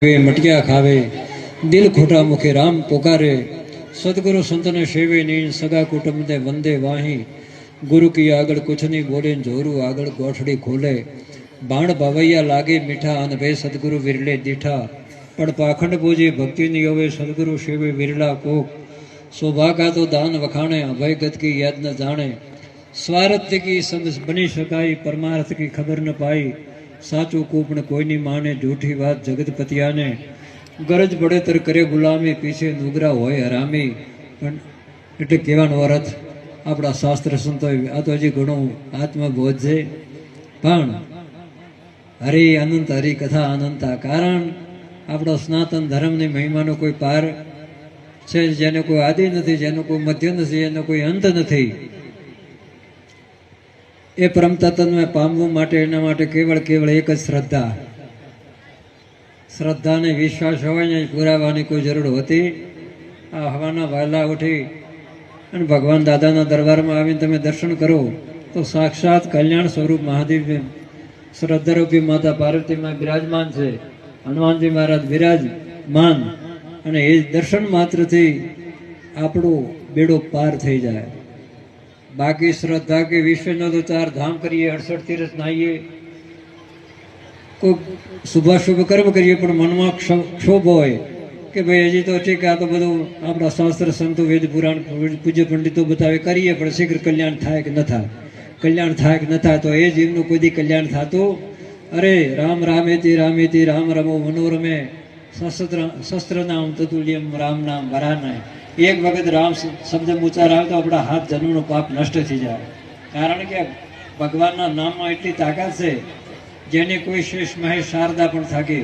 वे मटिया खावे दिल खोटा मुखे राम पुकारे सदगुरु संतने सेवे नीन सगा कुटुंब दे वंदे वाही गुरु की आगड़ कुछ नहीं बोले जोरू आगड़ गोठड़ी खोले बाण भवैया लागे मीठा अन वे सदगुरु विरले दीठा पड़ पाखंड बोझे भक्ति नियोवे सदगुरु सेवे विरला कोक सौभागा तो दान वखाणे अभय गत की याद न जाने स्वार्थ की समझ बनी सकाई परमार्थ की खबर न पाई साचू कूपण कोई नहीं माने झूठी बात जगत पतिया ने गरज बड़े तर करे गुलामी पीछे नुगरा होय हरामी એટલે કહેવાનો અર્થ આપણા શાસ્ત્ર સંતોએ આ તો હજી ઘણું આત્મબોધ છે પણ હરિ અનંત હરિ કથા અનંતા કારણ આપણો સનાતન ધર્મની મહિમાનો કોઈ પાર છે જેનો કોઈ આદિ નથી જેનો કોઈ મધ્ય નથી એનો કોઈ અંત નથી એ પરમ તત્વને પામવા માટે એના માટે કેવળ એક જ શ્રદ્ધાને વિશ્વાસ હોય ને પુરાવાની કોઈ જરૂર હોતી આ હવાના વહેલા ઉઠી અને ભગવાન દાદાના દરબારમાં આવીને તમે દર્શન કરો તો સાક્ષાત કલ્યાણ સ્વરૂપ મહાદેવ શ્રદ્ધારૂપી માતા પાર્વતીમાં બિરાજમાન છે હનુમાનજી મહારાજ બિરાજમાન અને એ દર્શન માત્રથી આપણો બેડો પાર થઈ જાય बाकी श्रद्धा के विषय न तो 4 धाम करिए 68 तीर्थ नाइए कोई शुभ शुभ कर्म करिए पर मन में क्षोभ होय कि भाई हजी तो ठीक है आ तो बधु अपना शास्त्र संतो वेद पुराण पूज्य पंडितों बतावे करिए पर शीघ्र कल्याण थाय कि न थाय कल्याण थाय कि न थाय तो ए जीवनु कोई दी कल्याण थातो अरे राम रामेति राम रमो मनोरमे शस्त्र नाम ततुल्यम राम नाम वरानाय एक वक्त राम शब्द उच्चार आए तो अपना हाथ जन्म पाप नष्ट थी जाए कारण के भगवान नाम में एटली ताकत है जेने कोई शेष महेश शारदा पण थाके